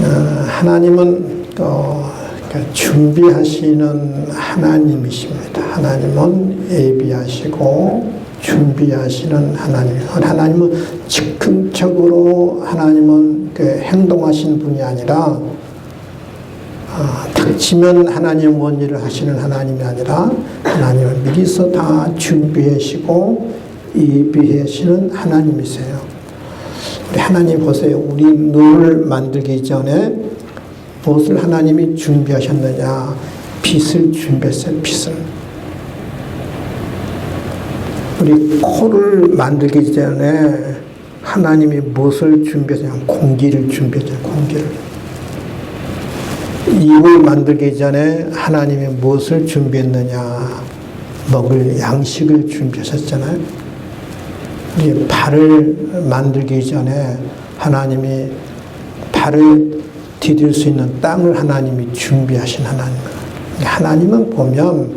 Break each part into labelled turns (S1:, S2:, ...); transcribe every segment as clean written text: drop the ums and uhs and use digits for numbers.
S1: 하나님은 준비하시는 하나님이십니다. 하나님은 예비하시고 준비하시는 하나님은 즉흥적으로 하나님은 행동하신 분이 아니라 닥치면 하나님 원일을 하시는 하나님이 아니라 하나님은 미리서 다 준비하시고 예비하시는 하나님이세요. 우리 하나님 보세요. 우리 눈을 만들기 전에 무엇을 하나님이 준비하셨느냐? 빛을 준비했어요. 빛을. 우리 코를 만들기 전에 하나님이 무엇을 준비했느냐? 공기를 준비했잖아요. 공기를. 입을 만들기 전에 하나님이 무엇을 준비했느냐? 먹을 양식을 준비하셨잖아요. 우리 발을 만들기 전에 하나님이 발을 디딜 수 있는 땅을 하나님이 준비하신 하나님입니다. 하나님은 보면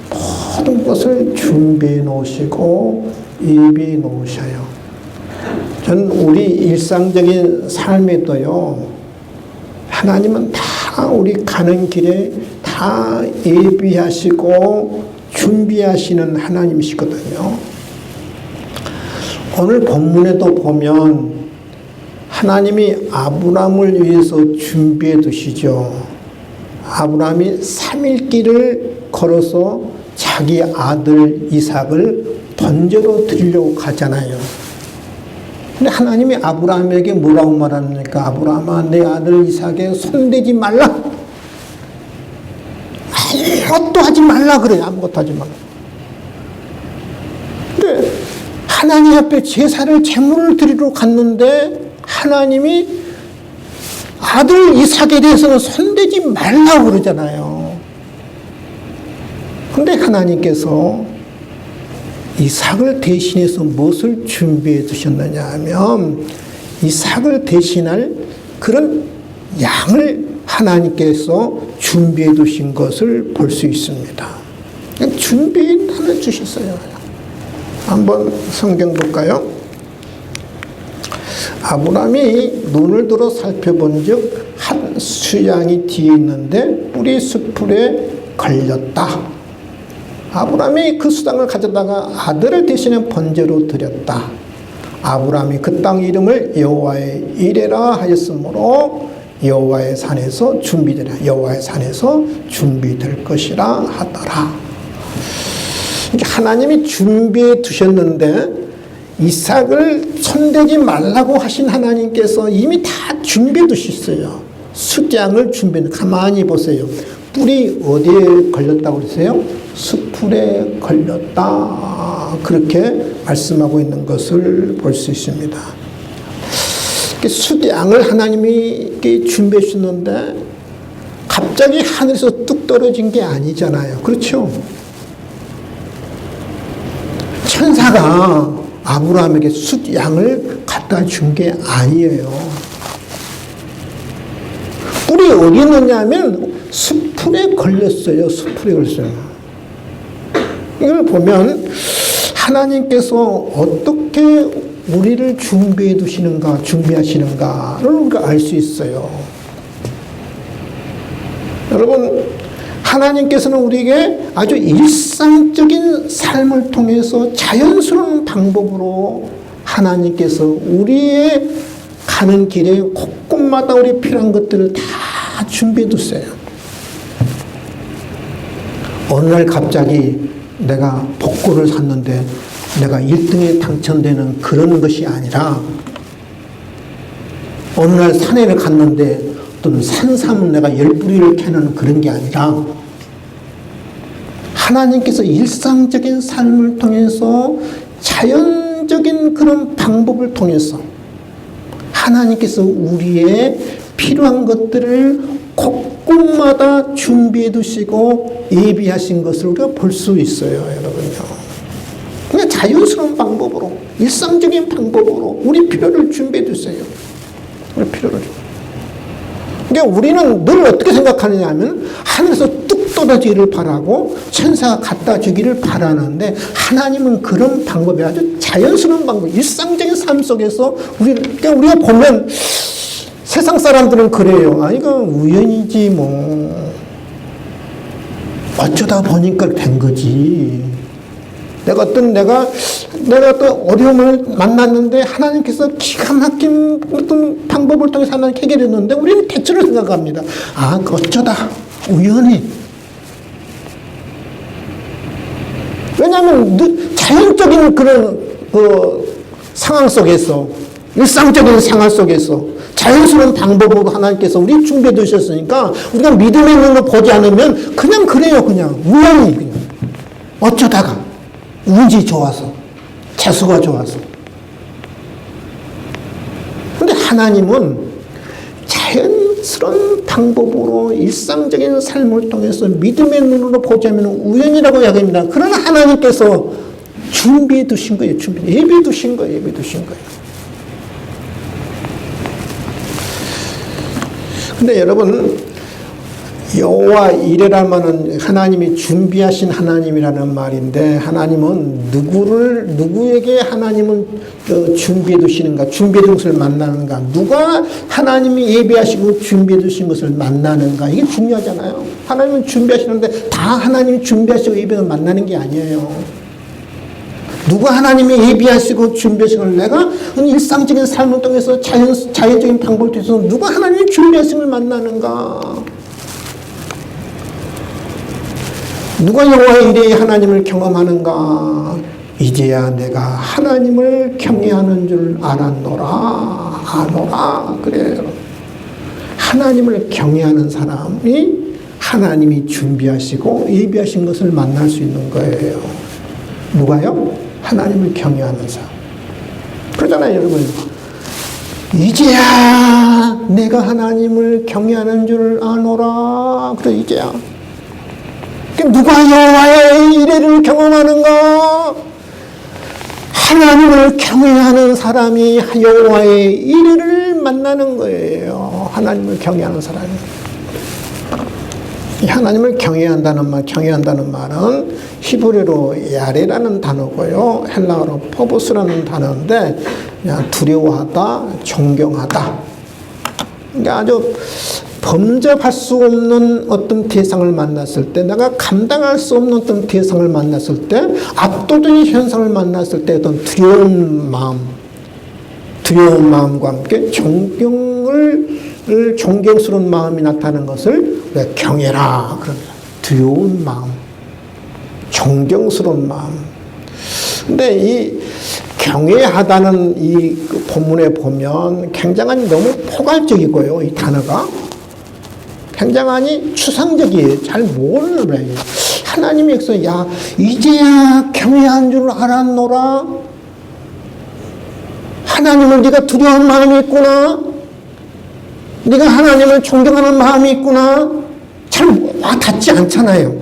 S1: 모든 것을 준비해 놓으시고 예비해 놓으셔요. 저는 우리 일상적인 삶에도요, 하나님은 다 우리 가는 길에 다 예비하시고 준비하시는 하나님이시거든요. 오늘 본문에도 보면 하나님이 아브라함을 위해서 준비해 두시죠. 아브라함이 3일 길을 걸어서 자기 아들 이삭을 번제로 드리려고 가잖아요. 근데 하나님이 아브라함에게 뭐라고 말합니까? 아브라함아, 내 아들 이삭에 손대지 말라. 아무것도 하지 말라 그래요. 아무것도 하지 말라. 근데 하나님 앞에 제사를 제물을 드리러 갔는데 하나님이 아들 이삭에 대해서는 손대지 말라고 그러잖아요. 근데 하나님께서 이삭을 대신해서 무엇을 준비해 두셨느냐 하면 이삭을 대신할 그런 양을 하나님께서 준비해 두신 것을 볼 수 있습니다. 준비해 주셨어요. 한번 성경 볼까요? 아브라함이 눈을 들어 살펴본 즉 한 수양이 뒤에 있는데 뿔이 숯불에 걸렸다. 아브라함이 그 수양을 가져다가 아들을 대신해 번제로 드렸다. 아브라함이 그 땅 이름을 여호와의 이레라 하였으므로 여호와의 산에서 준비될 것이라 하더라. 하나님이 준비해 두셨는데 이삭을 손대지 말라고 하신 하나님께서 이미 다 준비해 두셨어요. 숫양을 준비해. 가만히 보세요. 뿔이 어디에 걸렸다고 그러세요? 숯불에 걸렸다. 그렇게 말씀하고 있는 것을 볼 수 있습니다. 숫양을 하나님이 준비해 주셨는데 갑자기 하늘에서 뚝 떨어진 게 아니잖아요. 그렇죠? 천사가 아브라함에게 숫양을 갖다 준 게 아니에요. 뿔이 어디 있느냐면 숯불에 걸렸어요. 숯불에 걸렸어요. 이걸 보면 하나님께서 어떻게 우리를 준비해 두시는가, 준비하시는가를 우리가 알 수 있어요. 여러분, 하나님께서는 우리에게 아주 일상적인 삶을 통해서 자연스러운 방법으로 하나님께서 우리의 가는 길에 곳곳마다 우리 필요한 것들을 다 준비해 두세요. 어느 날 갑자기 내가 복권을 샀는데 내가 1등에 당첨되는 그런 것이 아니라 어느 날 산에를 갔는데 어떤 산삼은 내가 10뿌리를 캐는 그런 게 아니라 하나님께서 일상적인 삶을 통해서 자연적인 그런 방법을 통해서 하나님께서 우리의 필요한 것들을 곳곳마다 준비해 두시고 예비하신 것을 우리가 볼 수 있어요, 여러분요. 그냥 자연스러운 방법으로, 일상적인 방법으로 우리 필요를 준비해 두세요. 우리 필요를. 그러니까 우리는 늘 어떻게 생각하느냐 하면 하늘에서 뚝 떨어지기를 바라고 천사가 갖다 주기를 바라는데 하나님은 그런 방법이 아주 자연스러운 방법, 일상적인 삶 속에서 우리가 보면 세상 사람들은 그래요. 아, 이거 우연이지, 뭐. 어쩌다 보니까 된 거지. 내가 어떤 어려움을 만났는데 하나님께서 기가 막힌 어떤 방법을 통해서 하나님 해결했는데 우리는 대체로 생각합니다. 아, 어쩌다 우연히. 왜냐하면 자연적인 그런 상황 속에서, 일상적인 생활 속에서 자연스러운 방법으로 하나님께서 우리 준비해 두셨으니까 우리가 믿음의 눈으로 보지 않으면 그냥 그래요. 그냥 우연히 그냥 어쩌다가 운이 좋아서 재수가 좋아서. 근데 하나님은 자연스러운 방법으로 일상적인 삶을 통해서 믿음의 눈으로 보자면 우연이라고 이야기합니다. 그러나 하나님께서 준비해 두신 거예요. 예비해 두신 거예요. 근데 여러분, 여호와 이레라마는 하나님이 준비하신 하나님이라는 말인데, 하나님은 누구에게 하나님은 준비해 두시는가, 준비해 둔 것을 만나는가, 누가 하나님이 예비하시고 준비해 두신 것을 만나는가, 이게 중요하잖아요. 하나님은 준비하시는데 다 하나님이 준비하시고 예비를 만나는 게 아니에요. 누가 하나님이 예비하시고 준비하신 걸 내가 일상적인 삶을 통해서 자연적인 방법을 통해서 누가 하나님이 준비하신 걸 만나는가? 누가 여호와 이레의 하나님을 경험하는가? 이제야 내가 하나님을 경외하는 줄 아노라. 그래요. 하나님을 경외하는 사람이 하나님이 준비하시고 예비하신 것을 만날 수 있는 거예요. 누가요? 하나님을 경외하는 사람. 그러잖아요, 여러분. 이제야 내가 하나님을 경외하는 줄 아노라. 그래, 이제야. 누가 여호와의 이레를 경험하는가? 하나님을 경외하는 사람이 여호와의 이레를 만나는 거예요. 하나님을 경외하는 사람이. 하나님을 경외한다는 말은 히브리어로 야레라는 단어고요. 헬라어로 포보스라는 단어인데, 그냥 두려워하다, 존경하다. 그러니까 아주 범접할 수 없는 어떤 대상을 만났을 때, 내가 감당할 수 없는 어떤 대상을 만났을 때, 압도적인 현상을 만났을 때 어떤 두려운 마음과 함께 존경스러운 마음이 나타나는 것을 경외라 그럽니다. 두려운 마음, 존경스러운 마음. 근데 이 경외하다는 이 본문에 보면 굉장히 너무 포괄적이고요. 이 단어가 굉장히 추상적이에요. 잘 모르는 거예요. 하나님이 여기서 야 이제야 경외한 줄 알았노라. 하나님을 네가 두려운 마음이 있구나. 네가 하나님을 존경하는 마음이 있구나. 잘 와닿지 않잖아요.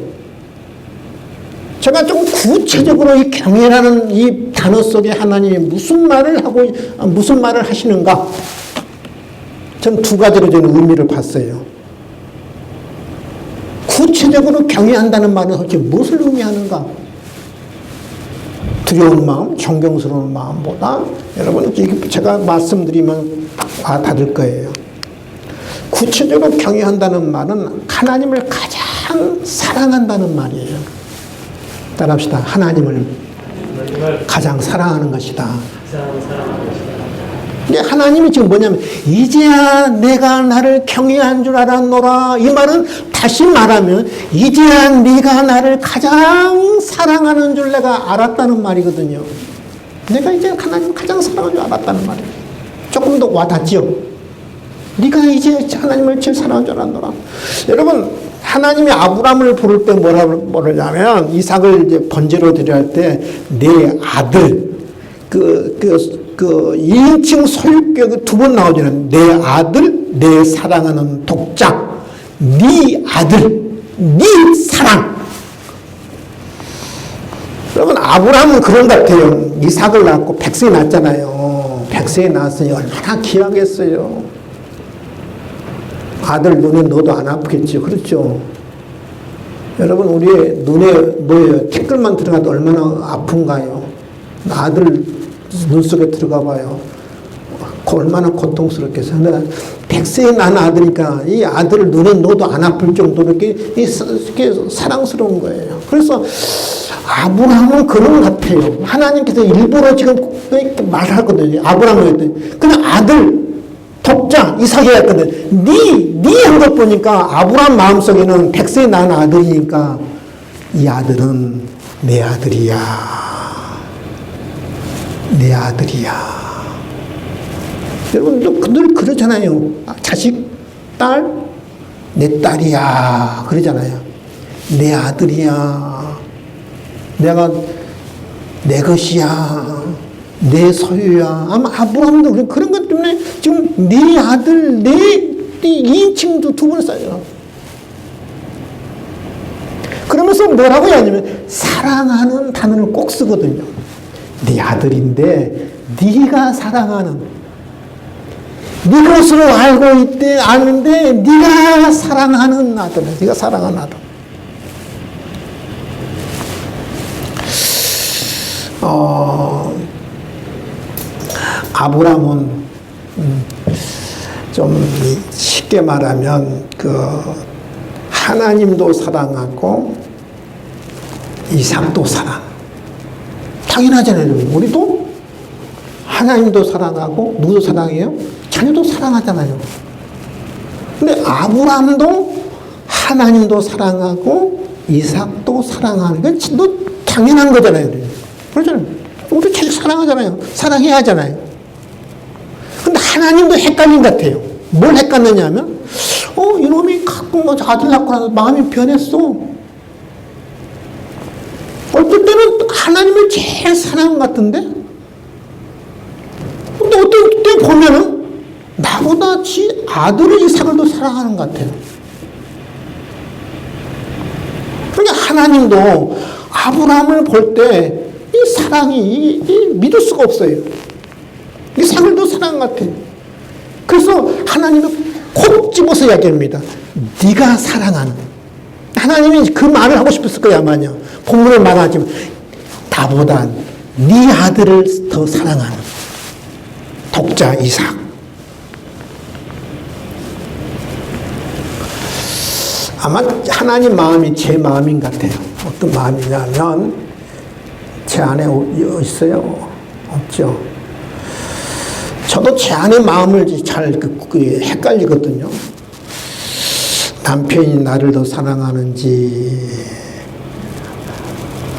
S1: 제가 좀 구체적으로 이 경외라는 이 단어 속에 하나님이 무슨 말을 하시는가? 전 두 가지로 저는 의미를 봤어요. 구체적으로 경외한다는 말은 도대체 무엇을 의미하는가? 두려운 마음, 존경스러운 마음보다 여러분 제가 말씀드리면 와닿을 거예요. 구체적으로 경외한다는 말은 하나님을 가장 사랑한다는 말이에요. 따라합시다. 하나님을 가장 사랑하는 것이다. 근데 하나님이 지금 뭐냐면 이제야 내가 나를 경외한 줄 알았노라. 이 말은 다시 말하면 이제야 네가 나를 가장 사랑하는 줄 내가 알았다는 말이거든요. 내가 이제 하나님을 가장 사랑하는 줄 알았다는 말이에요. 조금 더 와닿지요. 네가 이제 하나님을 제일 사랑하는 줄 알았노라. 여러분 하나님이 아브라함을 부를 때 뭐라고 그러냐면 이삭을 이제 번제로 드려 할 때 내 아들 2인칭 소유격 두 번 나오잖아요. 내 아들, 내 사랑하는 독자, 네 아들, 네 사랑. 여러분 아브라함은 그런 것 같아요. 이삭을 낳고 백성이 낳았잖아요. 백성이 낳았으니 얼마나 귀하겠어요. 아들 눈에 넣어도 안 아프겠죠. 그렇죠. 여러분 우리의 눈에 뭐예요? 티끌만 들어가도 얼마나 아픈가요? 아들 눈 속에 들어가 봐요. 얼마나 고통스럽겠어. 내가 100세에 난 아들이니까 이 아들을 눈에 넣어도 안 아플 정도로 이렇게 사랑스러운 거예요. 그래서 아브라함은 그런 것 같아요. 하나님께서 일부러 지금 이렇게 말하거든요. 아브라함한테. 그냥 아들, 독자, 이삭이 했거든. 네 한 것 보니까 아브라함 마음속에는 100세에 난 아들이니까 이 아들은 내 아들이야. 내 아들이야. 여러분, 늘 그러잖아요. 자식, 딸, 내 딸이야. 그러잖아요. 내 아들이야. 내가 내 것이야. 내 소유야. 아마 아브라함도 그런 것 때문에 지금 네 아들, 네 2인칭도 두 번 써요. 그러면서 뭐라고 해야 하냐면 사랑하는 단어를 꼭 쓰거든요. 네 아들인데 네가 사랑하는, 네 것으로 알고 있대, 아는데 네가 사랑하는 아들, 네가 사랑하는 아들. 아브라함은 좀 쉽게 말하면 하나님도 사랑하고 이삭도 사랑. 당연하잖아요. 우리도 하나님도 사랑하고 누구도 사랑해요? 자녀도 사랑하잖아요. 근데 아브라함도 하나님도 사랑하고 이삭도 사랑하는 게 당연한 거잖아요. 그렇잖아요. 우리 자식 사랑하잖아요. 사랑해야 하잖아요. 근데 하나님도 헷갈린 것 같아요. 뭘 헷갈렸냐 하면, 이놈이 가끔 아들 낳고 나서 마음이 변했어. 어떨 때는 하나님을 제일 사랑한 것 같은데, 근데 어떤 때 보면은 나보다 지 아들을 이삭을 더 사랑하는 것 같아요. 그러니까 하나님도 아브라함을 볼 때 이 사랑이 믿을 수가 없어요. 이삭을 더 사랑한 것 같아요. 그래서 하나님은 콕 집어서 이야기합니다. 네가 사랑하는. 하나님이 그 말을 하고 싶었을 거야 아마요. 본문을 말하지만 나보다 네 아들을 더 사랑하는 독자 이삭. 아마 하나님 마음이 제 마음인 것 같아요. 어떤 마음이냐면 제 안에 있어요? 없죠. 저도 제 안의 마음을 잘 헷갈리거든요. 남편이 나를 더 사랑하는지,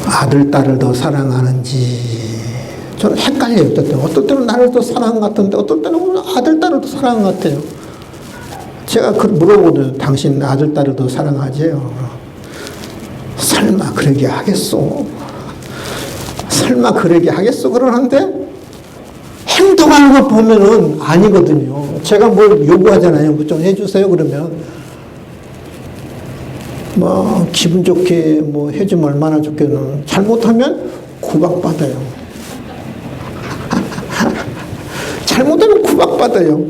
S1: 아들, 딸을 더 사랑하는지, 저는 헷갈려요. 어떨 때는 나를 더 사랑한 것 같은데, 어떨 때는 아들, 딸을 더 사랑한 것 같아요. 제가 물어보거든요. 당신 아들, 딸을 더 사랑하지요? 설마 그러게 하겠소? 설마 그러게 하겠소? 그러는데, 행동하는 거 보면은 아니거든요. 제가 뭘 요구하잖아요. 뭐 좀 해주세요. 그러면 뭐 기분 좋게 뭐 해주면 얼마나 좋겠노. 잘못하면 구박받아요. 잘못하면 구박받아요.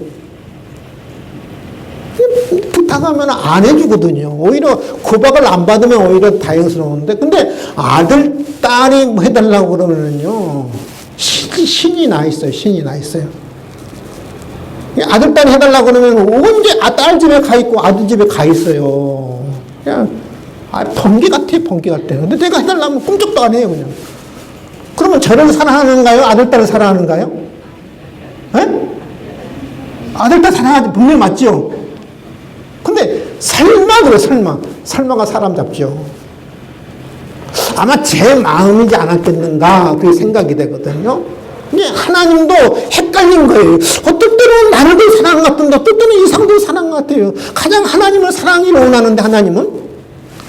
S1: 부탁하면 안 해주거든요. 오히려 구박을 안 받으면 오히려 다행스러운데, 근데 아들, 딸이 뭐 해달라고 그러면은요, 신이 나 있어요. 신이 나 있어요. 아들, 딸이 해달라고 그러면 언제 딸 집에 가 있고 아들 집에 가 있어요. 그냥, 번개 같아요. 번개 같아요. 근데 내가 해달라면 꿈쩍도 안 해요. 그냥. 그러면 저를 사랑하는가요? 아들, 딸을 사랑하는가요? 에? 아들, 딸 사랑하지. 분명히 맞죠? 근데 설마 그래, 설마가 사람 잡죠. 아마 제 마음이지 않았겠는가 그게 생각이 되거든요. 근데 하나님도 헷갈린 거예요. 어떨 때는 나를 더 사랑한 것 같은데 어떨 때는 이삭도 사랑한 것 같아요. 가장 하나님을 사랑하기를 원하는데 하나님은.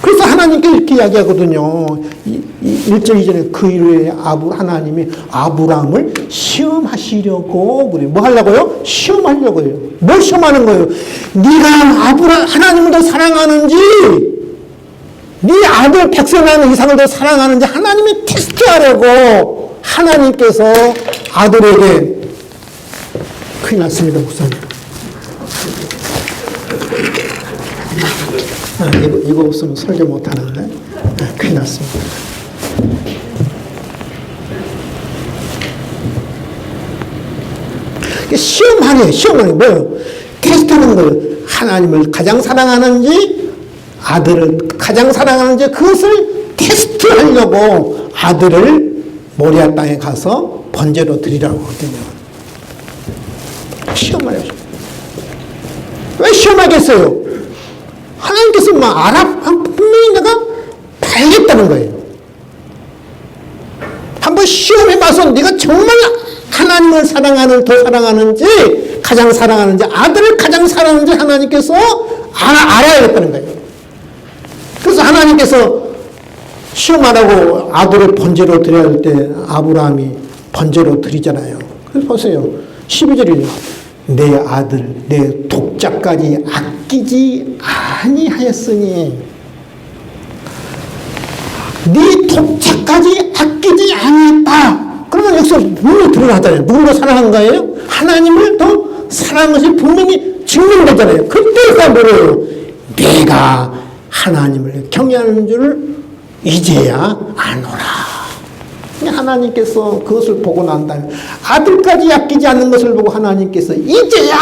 S1: 그래서 하나님께 이렇게 이야기하거든요. 1절 2절에 그 이후에 하나님이 아브라함을 시험하시려고 그래요. 뭐 하려고요? 시험하려고요. 뭘 시험하는 거예요? 네가 하나님을 더 사랑하는지, 네 아들 100세 나는 이삭을 더 사랑하는지 하나님이 테스트하려고 하나님께서 아들에게 큰일 났습니다. 목사님. 이거 없으면 설교 못하는데 큰일 났습니다. 시험하래요. 시험하는 뭐예요? 테스트하는 거예요. 하나님을 가장 사랑하는지 아들을 가장 사랑하는지 그것을 테스트하려고 아들을 모리아 땅에 가서 번제로 드리라고 하거든요. 시험하래요. 왜 시험하겠어요? 하나님께서 분명히 내가 알겠다는 거예요. 한번 시험해봐서 네가 정말 하나님을 더 사랑하는지 가장 사랑하는지 아들을 가장 사랑하는지 하나님께서 알아야겠다는 거예요. 그래서 하나님께서 시험하라고 아들을 번제로 드려야 할 때 아브라함이 번제로 드리잖아요. 그래서 보세요. 12절이요. 내 아들 내 독자까지 아끼지 아니하였으니 네 독자까지 아끼지 아니했다. 그러면 여기서 분명히 드러나잖아요. 누구를 사랑한 거예요? 하나님을 더 사랑한 것이 분명히 증명되잖아요. 그때가 뭐예요? 내가 하나님을 경외하는 줄을 이제야 아노라. 하나님께서 그것을 보고 난 다음에 아들까지 아끼지 않는 것을 보고 하나님께서 이제야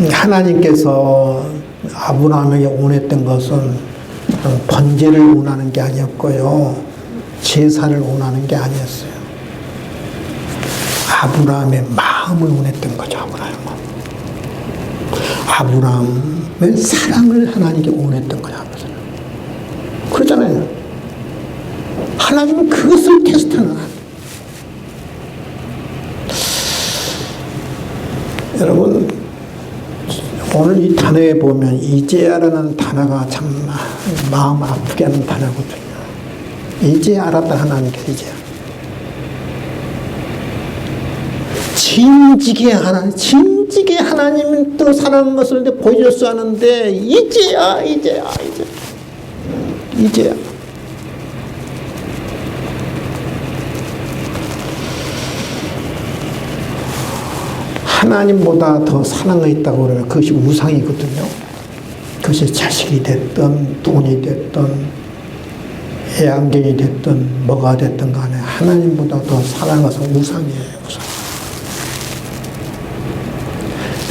S1: 하나님께서 아브라함에게 원했던 것은 번제를 원하는 게 아니었고요. 제사를 원하는 게 아니었어요. 아브라함의 마음을 원했던 거죠. 아브라함의 사랑을 하나님께 원했던 거죠. 그러잖아요. 하나님은 그것을 테스트하는 거예요. 여러분, 오늘 이 단어에 보면 이제야라는 단어가 참 마음 아프게 하는 단어거든요. 이제 알았다. 하나님께서 이제 진지게 하나님은 또 사랑하는 것을 보여줬어 하는데 이제야 하나님보다 더 사랑했다고 그러면 그것이 우상이거든요. 그것이 자식이 됐든 돈이 됐든 애완견이 됐든 뭐가 됐든 간에 하나님보다 더 사랑한 것은 우상이에요. 우상.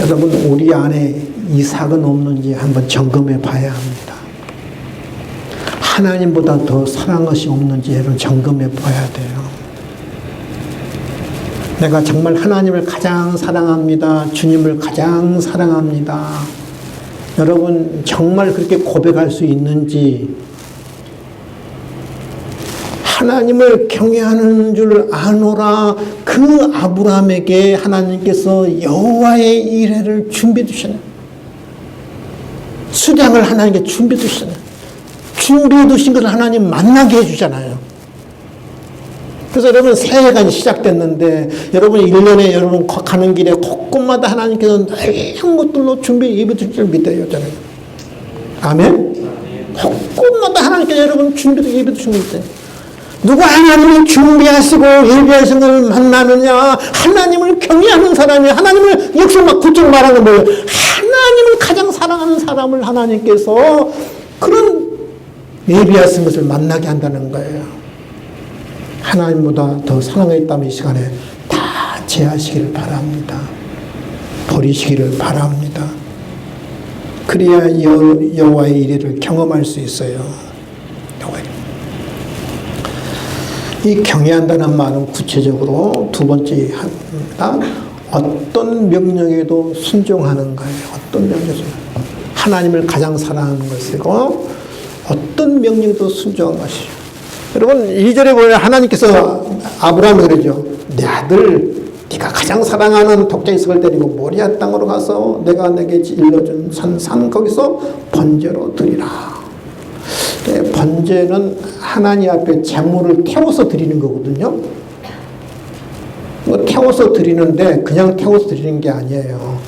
S1: 여러분, 우리 안에 이삭은 없는지 한번 점검해 봐야 합니다. 하나님보다 더 사랑한 것이 없는지 여러분 점검해 봐야 돼요. 내가 정말 하나님을 가장 사랑합니다. 주님을 가장 사랑합니다. 여러분 정말 그렇게 고백할 수 있는지, 하나님을 경외하는 줄 아노라. 그 아브라함에게 하나님께서 여호와의 이레를 준비해 두시네. 수량을 하나님께 준비해 두시네. 준비해 두신 것을 하나님 만나게 해주잖아요. 그래서 여러분 새해가 시작됐는데 여러분 1년에 여러분 가는 길에 곳곳마다 하나님께서 다양한 것들로 준비해 입에 두실 줄 믿어요. 저는. 아멘? 곳곳마다 하나님께서 여러분 준비해 입에 두신 거 있어요. 누가 하나님을 준비하시고 예비하신 것을 만나느냐? 하나님을 경외하는 사람이, 하나님을 역시 막 구절 말하는 거예요. 하나님을 가장 사랑하는 사람을 하나님께서 그런 예비하신 것을 만나게 한다는 거예요. 하나님보다 더 사랑했다면 이 시간에 다 제하시기를 바랍니다. 버리시기를 바랍니다. 그래야 여호와의 이레를 경험할 수 있어요. 이 경외한다는 말은 구체적으로 두 번째 합니다. 어떤 명령에도 순종하는 거예요. 어떤 명령에도. 하나님을 가장 사랑하는 것이고 어떤 명령에도 순종한 것이죠. 여러분 2절에 보면 하나님께서 아브라함이 그러죠. 내 아들 네가 가장 사랑하는 독자 이삭을 데리고 모리아 땅으로 가서 내가 내게 일러준 산 거기서 번제로 드리라. 번제는 하나님 앞에 제물을 태워서 드리는 거거든요. 태워서 드리는데 그냥 태워서 드리는 게 아니에요.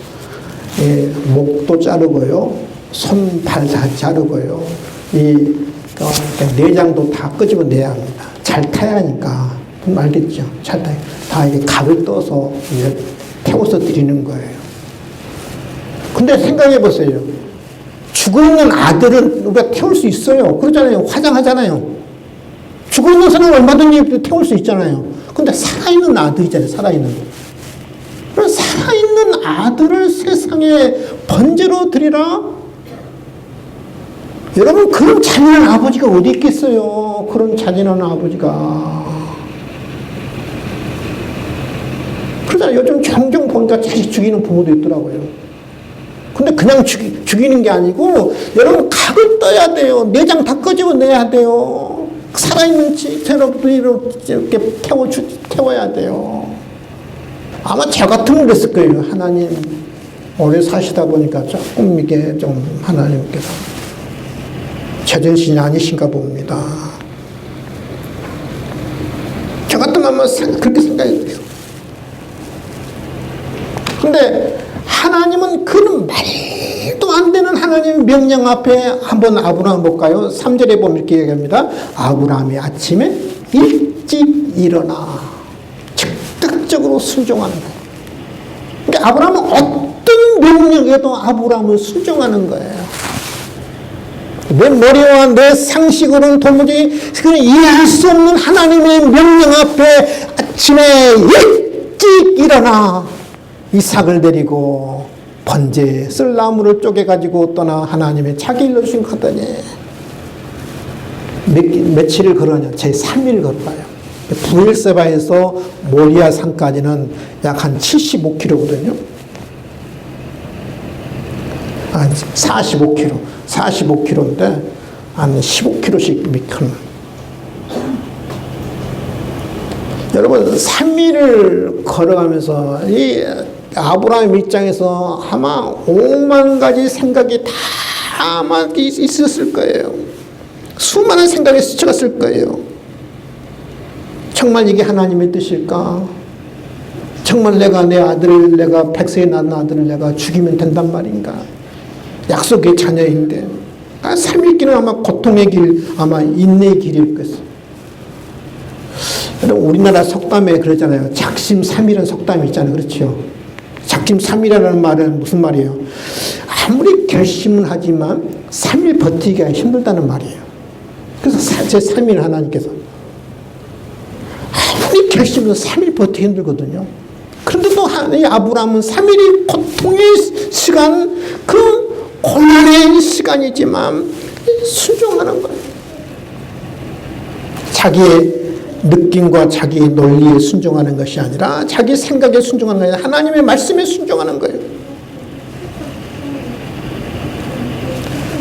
S1: 목도 자르고요, 손, 발 다 자르고요, 내장도 다 끄집어내야 합니다. 잘 타야 하니까. 알겠죠? 잘 타야. 다 이게 각을 떠서 이제 태워서 드리는 거예요. 근데 생각해 보세요. 죽어있는 아들은 우리가 태울 수 있어요. 그러잖아요. 화장하잖아요. 죽어있는 사람은 얼마든지 태울 수 있잖아요. 근데 살아있는 아들이잖아요. 살아있는. 그래서 살아있는 아들을 세상에 번제로 드리라? 여러분, 그런 잔인한 아버지가 어디 있겠어요? 그런 잔인한 아버지가. 그러잖아요. 요즘 종종 보니까 자식 죽이는 부모도 있더라고요. 근데 그냥 죽이는 게 아니고, 여러분, 각을 떠야 돼요. 내장 다 끄집어 내야 돼요. 살아있는 채로부터 이렇게 태워야 돼요. 아마 저 같으면 그랬을 거예요. 하나님, 오래 사시다 보니까 조금 이게 좀 하나님께서 제정신이 아니신가 봅니다. 저 같으면 아마 그렇게 생각이 돼요. 근데 하나님은 그런 말도 안 되는 하나님의 명령 앞에 한번 아브라함 볼까요? 3절에 보면 이렇게 얘기합니다. 아브라함이 아침에 일찍 일어나 즉각적으로 순종하는 거예요. 그러니까 아브라함은 어떤 명령에도 아브라함은 순종하는 거예요. 내 머리와 내 상식으로는 도무지 이해할 수 없는 하나님의 명령 앞에 아침에 일찍 일어나 이삭을 데리고 번제 쓸 나무를 쪼개가지고 떠나 하나님의 자기 일로 순종하더니 며칠을 걸으냐? 제3일 걸어요. 부엘세바에서 모리아 산까지는 약 한 75km거든요. 45km인데 한 15km씩 미큰. 여러분 3일을 걸어가면서 이 아브라함 입장에서 아마 5만 가지 생각이 다 아마 있었을 거예요. 수많은 생각이 스쳐갔을 거예요. 정말 이게 하나님의 뜻일까? 정말 내가 내 아들을 내가 백세에 낳은 아들을 내가 죽이면 된단 말인가? 약속의 자녀인데 3일 길은 아마 고통의 길, 아마 인내의 길일 것이요. 여러분 우리나라 속담에 그러잖아요. 작심 3일은 속담이 있잖아요. 그렇죠? 작심 3일이라는 말은 무슨 말이에요? 아무리 결심은 하지만 3일 버티기가 힘들다는 말이에요. 그래서 제3일 하나님께서 아무리 결심해도 3일 버티기 힘들거든요. 그런데 또 아브라함은 3일이 고통의 시간, 그 고난의 시간이지만 순종하는 거예요. 자기의 느낌과 자기의 논리에 순종하는 것이 아니라 자기 생각에 순종하는 게 아니라 하나님의 말씀에 순종하는 거예요.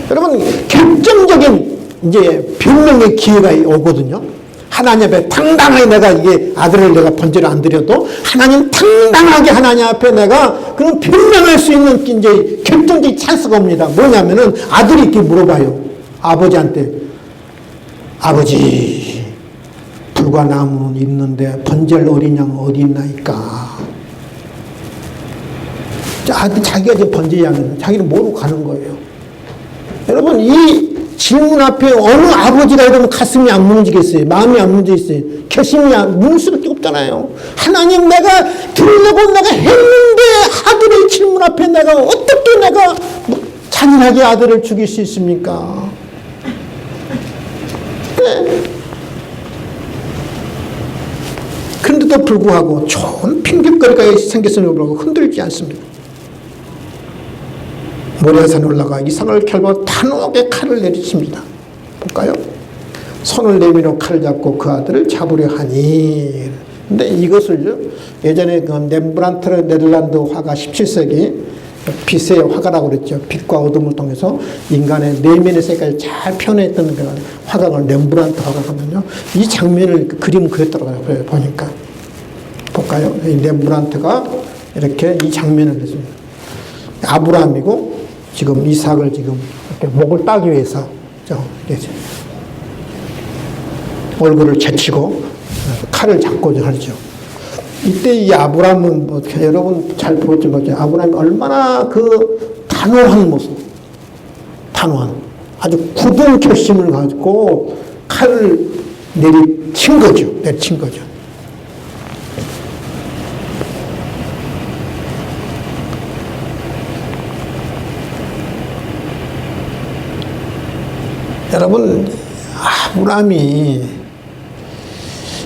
S1: 여러분 결정적인 이제 변명의 기회가 오거든요. 하나님 앞에 당당하게 내가 이게 아들을 내가 번제를 안 드려도 하나님 당당하게 하나님 앞에 내가 그런 변명할 수 있는 이제 결정적인 찬스가 옵니다. 뭐냐면은 아들이 이렇게 물어봐요. 아버지한테 아버지 불과 나무는 있는데 번제할 어린 양은 어디 있나이까? 자기가 이제 번제 양은 자기는 모르고 가는 거예요. 여러분 이 질문 앞에 어느 아버지가 이러면 가슴이 안 무너지겠어요? 마음이 안 무너지겠어요? 결심이 무너질 수밖에 없잖아요. 하나님 내가 들으려고 내가 했는데 아들의 질문 앞에 내가 어떻게 내가 잔인하게 아들을 죽일 수 있습니까? 네. 그런데도 불구하고 좋은 핑계거리가 생겼음에도 불구하고 흔들지 않습니다. 모리아산 올라가 이삭을 결국 단호하게 칼을 내리칩니다. 볼까요? 손을 내밀어 칼을 잡고 그 아들을 잡으려 하니. 근데 이것을 예전에 그 렘브란트 네덜란드 화가 17세기 빛의 화가라고 그랬죠. 빛과 어둠을 통해서 인간의 내면의 색깔을 잘 표현했던 그 화가가 렘브란트 화가거든요. 이 장면을 그림 그렸더라고요. 보니까. 볼까요? 이 렘브란트가 이렇게 이 장면을 그렸습니다. 아브라함이고 지금 이삭을 지금 이렇게 목을 따기 위해서 얼굴을 제치고 칼을 잡고 하죠. 이때 이 아브라함은 뭐 여러분 잘 보셨지만 아브라함이 얼마나 그 단호한 모습, 단호한 아주 굳은 결심을 가지고 칼을 내리친 거죠. 내리친 거죠. 여러분, 아브라함이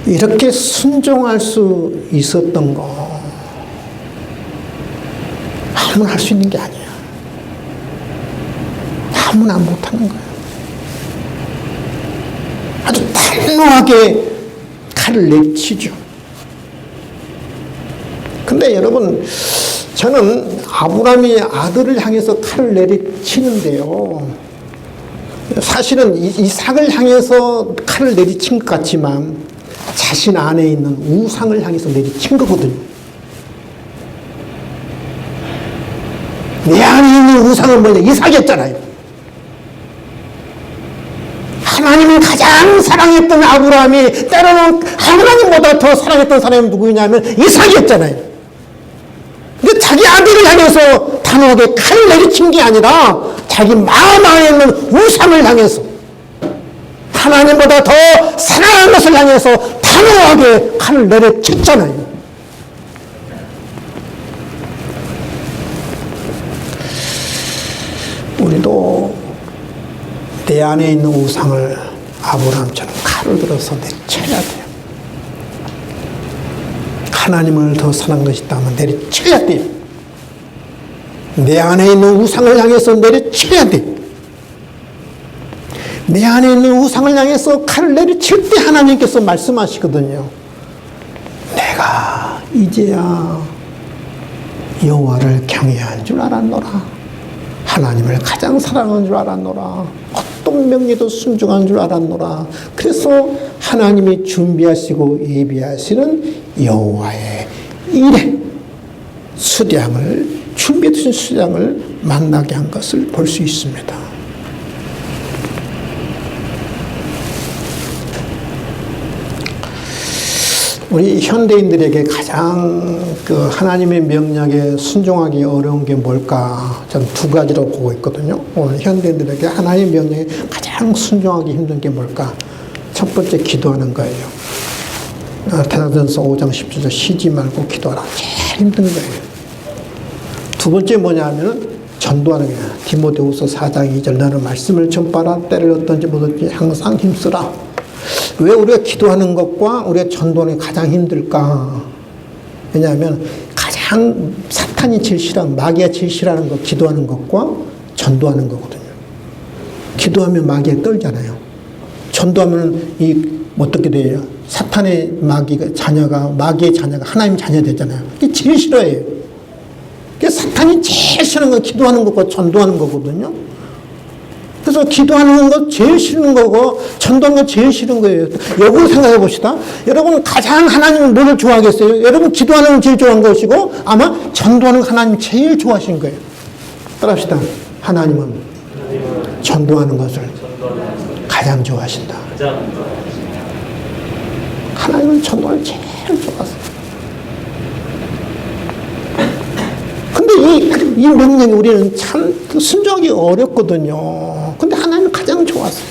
S1: 이렇게 순종할 수 있었던 거 아무나 할 수 있는 게 아니야. 아무나 못하는 거야. 아주 단호하게 칼을 내치죠. 근데 여러분, 저는 아브라함이 아들을 향해서 칼을 내리치는데요, 사실은 이삭을 향해서 칼을 내리친 것 같지만 자신 안에 있는 우상을 향해서 내리친 거거든요. 내 안에 있는 우상은 뭐냐? 이삭이었잖아요. 하나님을 가장 사랑했던 아브라함이 때로는 하나님보다 더 사랑했던 사람이 누구냐면 이삭이었잖아요. 근데 자기 아들을 향해서 단호하게 칼을 내리친 게 아니라 자기 마음 안에 있는 우상을 향해서, 하나님보다 더 사랑하는 것을 향해서 단호하게 칼을 내리쳤잖아요. 우리도 내 안에 있는 우상을 아브라함처럼 칼을 들어서 내쳐야 돼요. 하나님을 더 사랑한 것이 있다면 내리쳐야 돼요. 내 안에 있는 우상을 향해서 내리쳐야 돼요. 내 안에 있는 우상을 향해서 칼을 내리칠 때 하나님께서 말씀하시거든요. 내가 이제야 여호와를 경외한 줄 알았노라. 하나님을 가장 사랑하는 줄 알았노라. 어떤 명령도 순종한 줄 알았노라. 그래서 하나님이 준비하시고 예비하시는 여호와의 일에 수량을, 준비해 두신 수량을 만나게 한 것을 볼 수 있습니다. 우리 현대인들에게 가장 하나님의 명령에 순종하기 어려운 게 뭘까? 저는 두 가지로 보고 있거든요. 오늘 현대인들에게 하나님의 명령에 가장 순종하기 힘든 게 뭘까? 첫 번째, 기도하는 거예요. 테살로니가전서 5장 17절 쉬지 말고 기도하라. 제일 힘든 거예요. 두 번째 뭐냐면은 전도하는 거예요. 디모데후서 4장 2절 너는 말씀을 전파라. 때를 얻든지 못든지 항상 힘쓰라. 왜 우리가 기도하는 것과 우리가 전도하는 게 가장 힘들까? 왜냐하면 가장 사탄이 제일 싫어하는, 마귀가 제일 싫어하는 것, 기도하는 것과 전도하는 거거든요. 기도하면 마귀가 떨잖아요. 전도하면 어떻게 돼요? 사탄의 마귀의 자녀가 하나님 자녀 되잖아요. 이게 제일 싫어해요. 그러니까 사탄이 제일 싫어하는 건 기도하는 것과 전도하는 거거든요. 그래서 기도하는 것 제일 싫은 거고 전도하는 것 제일 싫은 거예요. 역으로 생각해 봅시다. 여러분 가장 하나님은 뭐를 좋아하겠어요? 여러분 기도하는 건 제일 좋아하는 것이고 아마 전도하는 거 하나님 제일 좋아하신 거예요. 따라합시다. 하나님은 전도하는 것을 가장 좋아하신다. 하나님은 전도를 제일 좋아하세요. 근데 이 명령이 우리는 참 순종하기 어렵거든요. 근데 하나님은 가장 좋았어요.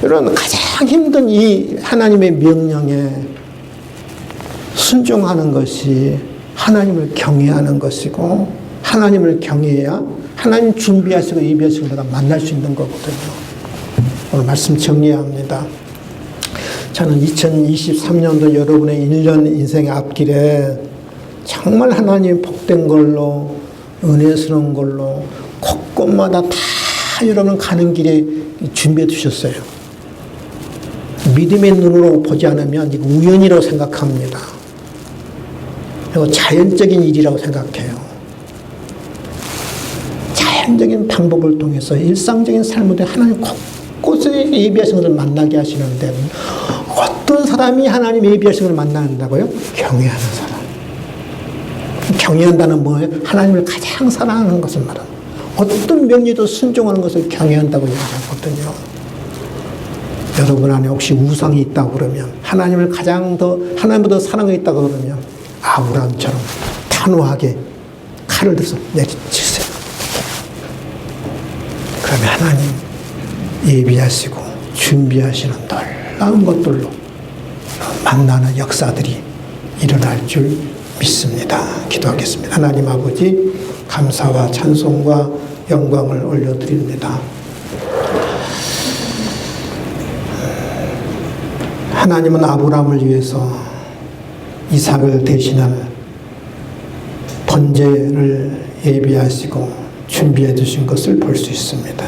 S1: 여러분, 가장 힘든 이 하나님의 명령에 순종하는 것이 하나님을 경외하는 것이고, 하나님을 경외해야 하나님 준비하시고 예비하시고 내가 만날 수 있는 거거든요. 오늘 말씀 정리해야 합니다. 저는 2023년도 여러분의 1년 인생의 앞길에 정말 하나님 복된 걸로, 은혜스러운 걸로 곳곳마다 다 여러분 가는 길에 준비해 두셨어요. 믿음의 눈으로 보지 않으면 이거 우연이라고 생각합니다. 그리고 자연적인 일이라고 생각해요. 자연적인 방법을 통해서 일상적인 삶을 통해 하나님 곳곳에 예비하신 것을 만나게 하시는데, 어떤 사람이 하나님 예비하신 것을 만난다고요? 경외하는 사람. 경외한다는 뭐예요? 하나님을 가장 사랑하는 것을 말합니다. 어떤 명령도 순종하는 것을 경외한다고 얘기하거든요. 여러분 안에 혹시 우상이 있다고 그러면, 하나님을 가장 더, 하나님보다 사랑이 있다고 그러면 아브라함처럼 단호하게 칼을 들어서 내리치세요. 그러면 하나님 예비하시고 준비하시는 놀라운 것들로 만나는 역사들이 일어날 줄 믿습니다. 기도하겠습니다. 하나님 아버지, 감사와 찬송과 영광을 올려드립니다. 하나님은 아브라함을 위해서 이삭을 대신할 번제를 예비하시고 준비해 두신 것을 볼 수 있습니다.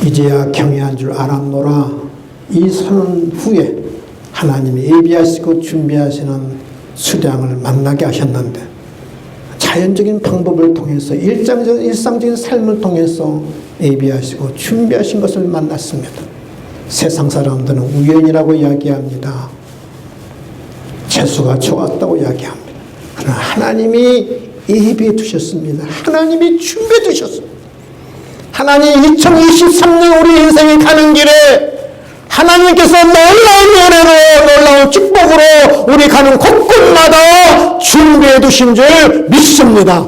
S1: 이제야 경외한 줄 알았노라. 이 선언 후에 하나님이 예비하시고 준비하시는 수량을 만나게 하셨는데, 자연적인 방법을 통해서 일상적인 삶을 통해서 예비하시고 준비하신 것을 만났습니다. 세상 사람들은 우연이라고 이야기합니다. 재수가 좋았다고 이야기합니다. 그러나 하나님이 예비해 두셨습니다. 하나님이 준비해 두셨습니다. 하나님 2023년 우리 인생이 가는 길에 하나님께서 놀라운 은혜로 놀라운 축복으로 우리 가는 곳곳마다 준비해 두신 줄 믿습니다.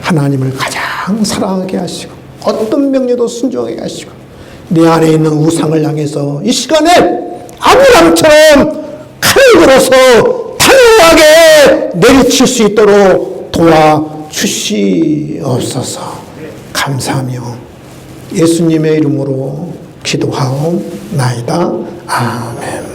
S1: 하나님을 가장 사랑하게 하시고 어떤 명령도 순종하게 하시고 내 안에 있는 우상을 향해서 이 시간에 아브람처럼 칼을 들어서 단호하게 내리칠 수 있도록 도와주시옵소서. 감사하며 예수님의 이름으로 기도하옵나이다. 아멘.